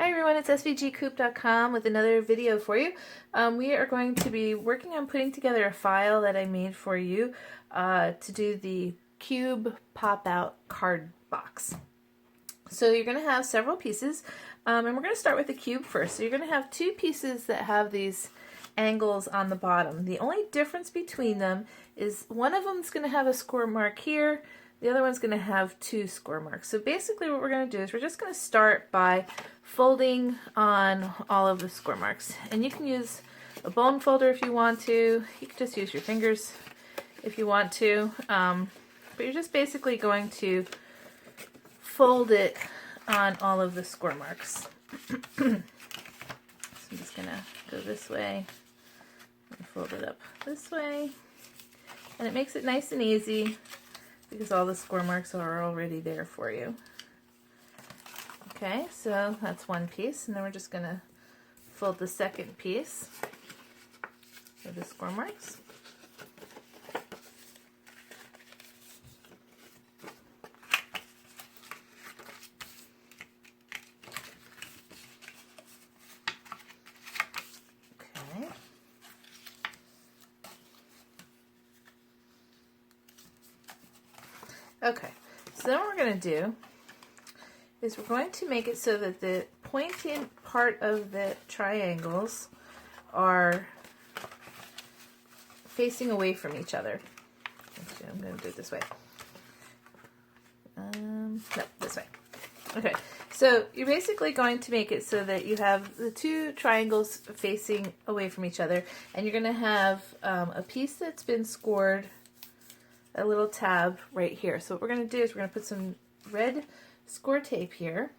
Hi everyone, it's svgcoop.com with another video for you. We are going to be working on putting together a file that I made for you to do the cube pop-out card box. So you're going to have several pieces, and we're going to start with the cube first. So you're going to have two pieces that have these angles on the bottom. The only difference between them is one of them is going to have a score mark here, the other one's going to have two score marks. So basically what we're going to do is we're just going to start by folding on all of the score marks. And you can use a bone folder if you want to. You can just use your fingers if you want to. But you're just basically going to fold it on all of the score marks. So I'm just going to go this way and fold it up this way. And it makes it nice and easy because all the score marks are already there for you. Okay, so that's one piece, and then we're just going to fold the second piece with the score marks. Okay. Okay, so then what we're going to do is we're going to make it so that the pointed part of the triangles are facing away from each other. Actually, I'm going to do it this way. No, this way. Okay, so you're basically going to make it so that you have the two triangles facing away from each other, and you're going to have a piece that's been scored, a little tab right here. So what we're going to do is we're going to put some red score tape here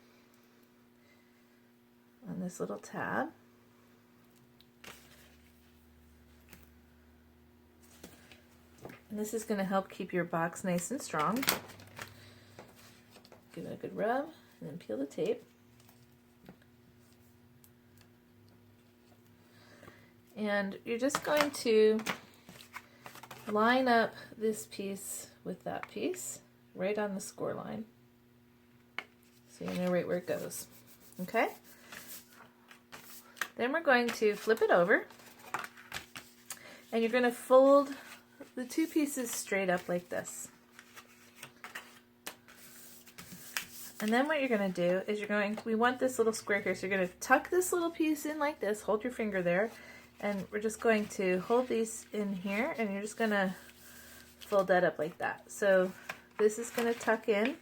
on this little tab. And this is going to help keep your box nice and strong. Give it a good rub and then peel the tape. And you're just going to line up this piece with that piece right on the score line, so you know right where it goes. Okay? Then we're going to flip it over, and you're going to fold the two pieces straight up like this. And then what you're going to do is we want this little square here, so you're going to tuck this little piece in like this, hold your finger there, and we're just going to hold these in here, and you're just going to fold that up like that. So this is going to tuck in,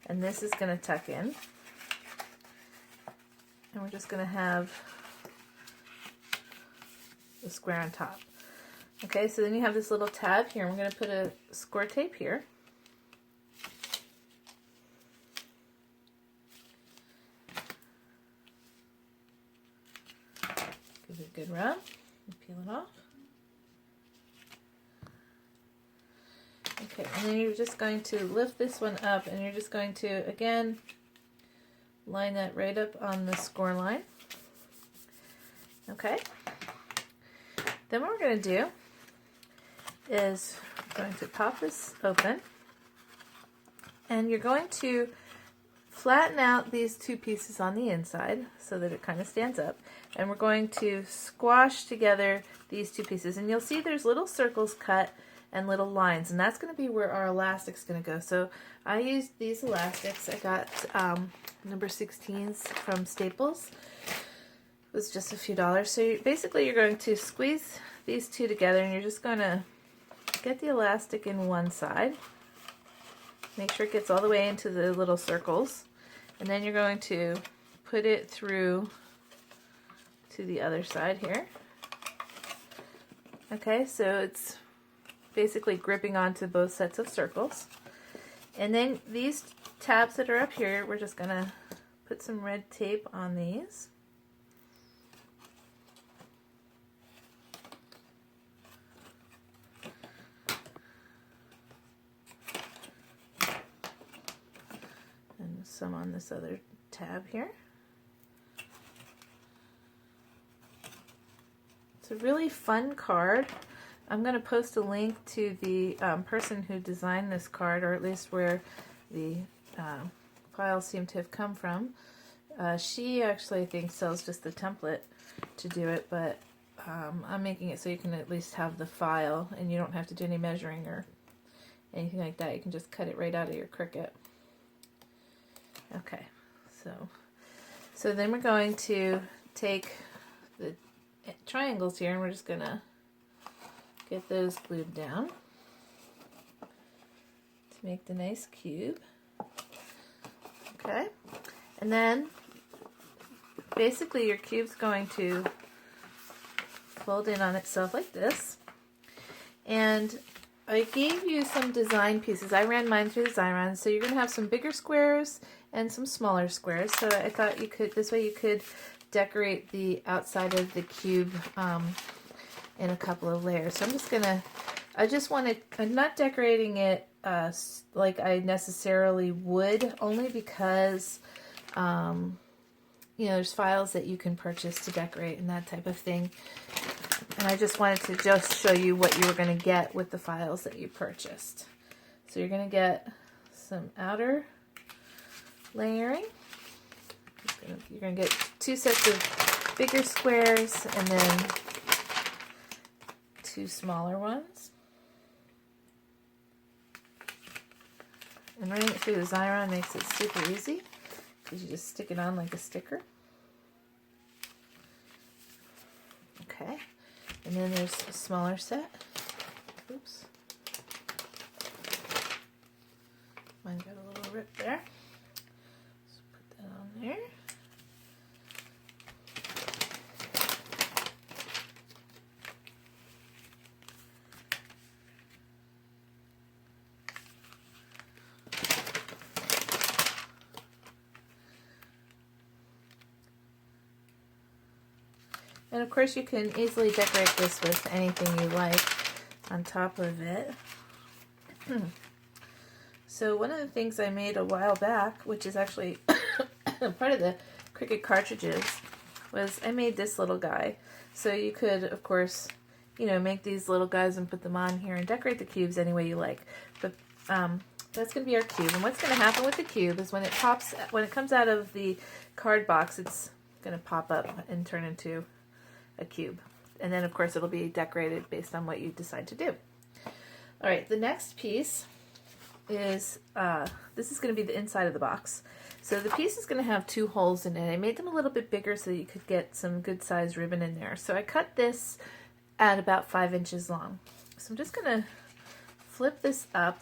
and this is going to tuck in. And we're just going to have the square on top. Okay, so then you have this little tab here, and we're going to put a score tape here. Give it a good rub and peel it off. Okay, and then you're just going to lift this one up, and you're just going to, again, line that right up on the score line. Okay. Then what we're going to do is we're going to pop this open, and you're going to flatten out these two pieces on the inside so that it kind of stands up, and we're going to squash together these two pieces, and you'll see there's little circles cut and little lines, and that's going to be where our elastic's going to go. So I used these elastics. I got number 16s from Staples. It was just a few dollars. So basically you're going to squeeze these two together, and you're just going to get the elastic in one side. Make sure it gets all the way into the little circles, and then you're going to put it through to the other side here. Okay, so it's basically gripping onto both sets of circles. And then these tabs that are up here, we're just going to put some red tape on these. And some on this other tab here. It's a really fun card. I'm going to post a link to the person who designed this card, or at least where the files seem to have come from. She actually, I think, sells just the template to do it, but I'm making it so you can at least have the file and you don't have to do any measuring or anything like that. You can just cut it right out of your Cricut. Okay, so then we're going to take the triangles here and we're just gonna get those glued down to make the nice cube. Okay, and then basically your cube's going to fold in on itself like this. And I gave you some design pieces. I ran mine through the Xyron, so you're going to have some bigger squares and some smaller squares. So I thought you could, this way you could decorate the outside of the cube in a couple of layers. So I'm just going to, I'm not decorating it like I necessarily would, only because, you know, there's files that you can purchase to decorate and that type of thing. And I just wanted to just show you what you were going to get with the files that you purchased. So you're going to get some outer layering. You're going to get 2 sets of bigger squares and then 2 smaller ones. And running it through the Xyron makes it super easy because you just stick it on like a sticker. Okay. And then there's a smaller set. Oops. Mine got a little rip there. So put that on there. And of course you can easily decorate this with anything you like on top of it. So one of the things I made a while back, which is actually part of the Cricut cartridges, was I made this little guy. So you could, of course, you know, make these little guys and put them on here and decorate the cubes any way you like. But that's going to be our cube. And what's going to happen with the cube is when it comes out of the card box, it's going to pop up and turn into a cube. And then of course it'll be decorated based on what you decide to do. Alright, the next piece is, this is going to be the inside of the box. So the piece is going to have 2 holes in it. I made them a little bit bigger so that you could get some good sized ribbon in there. So I cut this at about 5 inches long. So I'm just going to flip this up.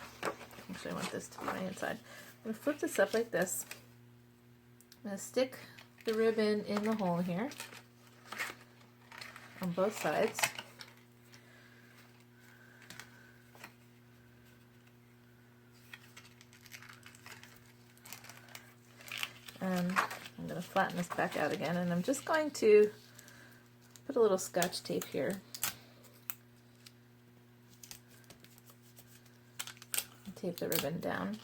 Actually I want this to be my inside. I'm going to flip this up like this. I'm going to stick the ribbon in the hole here on both sides. And I'm going to flatten this back out again, and I'm just going to put a little Scotch tape here and tape the ribbon down.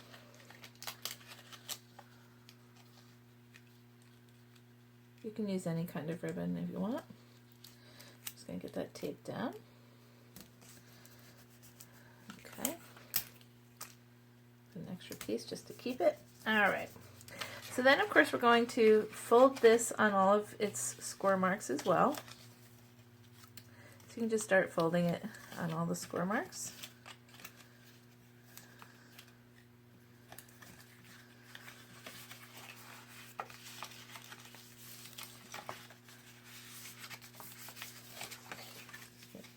You can use any kind of ribbon if you want. Just going to get that tape down. Okay. Put an extra piece just to keep it. Alright. So then of course we're going to fold this on all of its score marks as well. So you can just start folding it on all the score marks.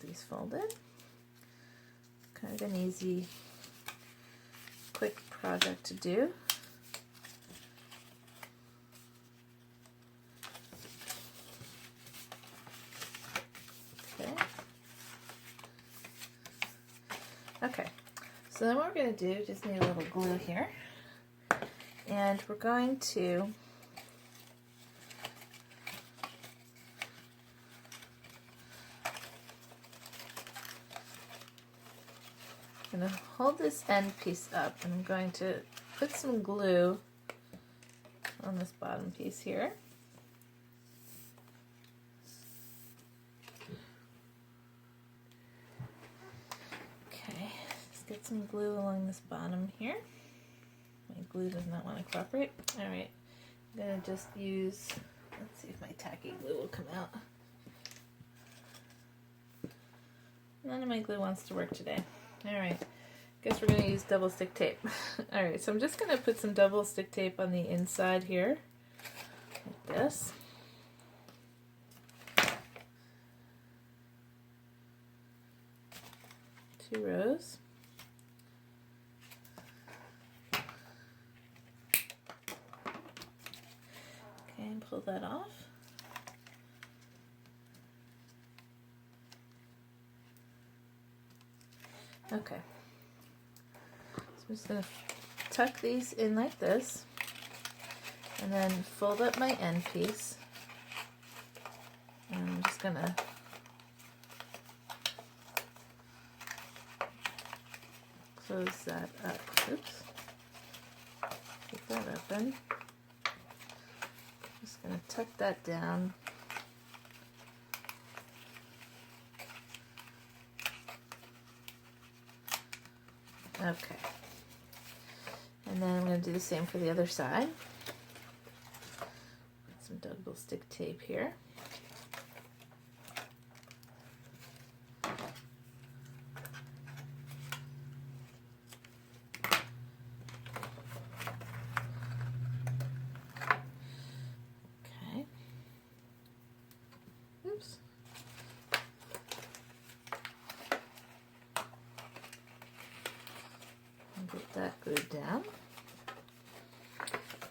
These folded. Kind of an easy, quick project to do. Okay, so then what we're going to do, just need a little glue here, and we're going to hold this end piece up, and I'm going to put some glue on this bottom piece here. Okay, just get some glue along this bottom here. My glue does not want to cooperate. Alright, I'm going to just use, let's see if my tacky glue will come out. None of my glue wants to work today. Alright, guess we're going to use double stick tape. Alright, so I'm just going to put some double stick tape on the inside here, like this. Two rows. Okay, and pull that off. Okay, so I'm just going to tuck these in like this, and then fold up my end piece. And I'm just going to close that up. Oops. Keep that open. Just going to tuck that down. Okay. And then I'm going to do the same for the other side. Put some double stick tape here. Okay. Oops. Get that glued down.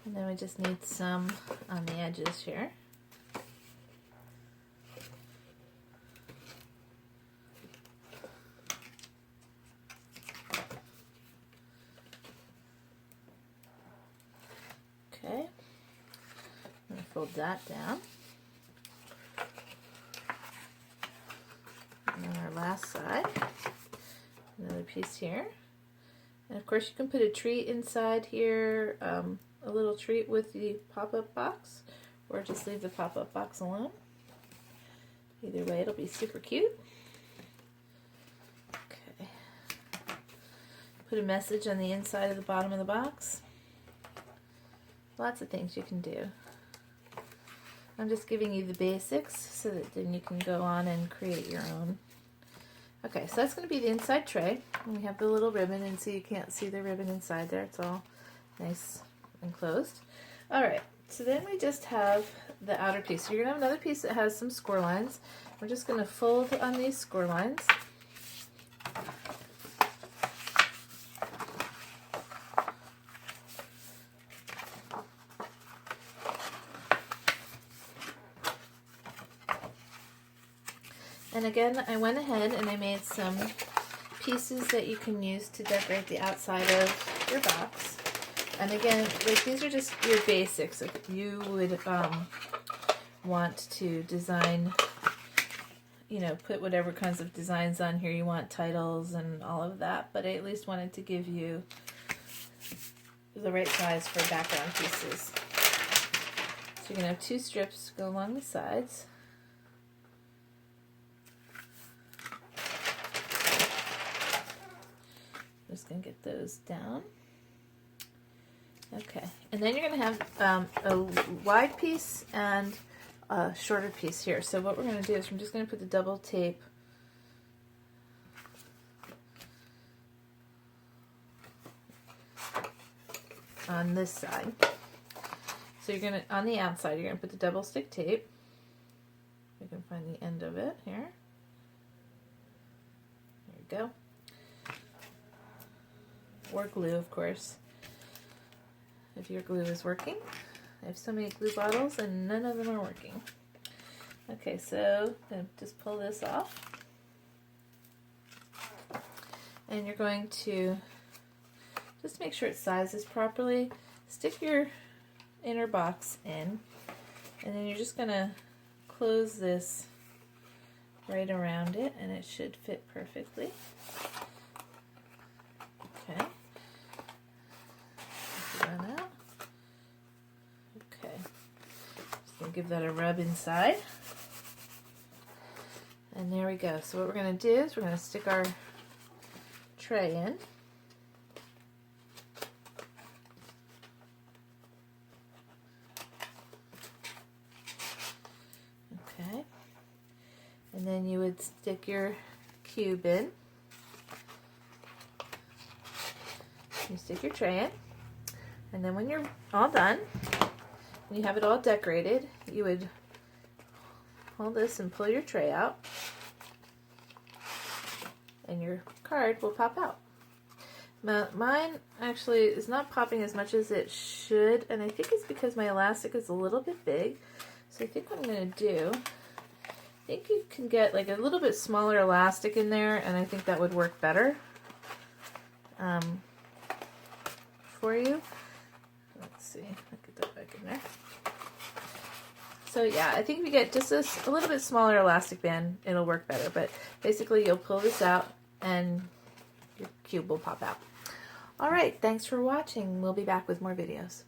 And then we just need some on the edges here. Okay. I'm going to fold that down. And then our last side, another piece here. And of course you can put a treat inside here, a little treat with the pop-up box, or just leave the pop-up box alone. Either way, it'll be super cute. Okay. Put a message on the inside of the bottom of the box. Lots of things you can do. I'm just giving you the basics so that then you can go on and create your own. Okay, so that's going to be the inside tray. And we have the little ribbon, and so you can't see the ribbon inside there. It's all nice and closed. Alright, so then we just have the outer piece. So you're going to have another piece that has some score lines. We're just going to fold on these score lines. And again, I went ahead and I made some pieces that you can use to decorate the outside of your box. And again, like, these are just your basics. If you would want to design, you know, put whatever kinds of designs on here you want, titles and all of that, but I at least wanted to give you the right size for background pieces. So you're going to have two strips go along the sides. I'm just going to get those down. Okay, and then you're going to have a wide piece and a shorter piece here. So what we're going to do is I'm just going to put the double tape on this side. So you're going to, on the outside, you're going to put the double stick tape. You can find the end of it here. There you go. Or glue, of course, if your glue is working. I have so many glue bottles and none of them are working. Okay, so I'm going to just pull this off. And you're going to just make sure it sizes properly. Stick your inner box in, and then you're just going to close this right around it, and it should fit perfectly. Okay. That out. Okay. Just going to give that a rub inside. And there we go. So what we're going to do is we're going to stick our tray in. And then you would stick your cube in. You stick your tray in. And then when you're all done, and you have it all decorated, you would hold this and pull your tray out. And your card will pop out. Now, mine actually is not popping as much as it should, and I think it's because my elastic is a little bit big. So I think what I'm going to do, I think you can get like a little bit smaller elastic in there, and I think that would work better for you. Let's see, I'll get that back in there. So yeah, I think if you get just a little bit smaller elastic band, it'll work better. But basically you'll pull this out and your cube will pop out. Alright, thanks for watching. We'll be back with more videos.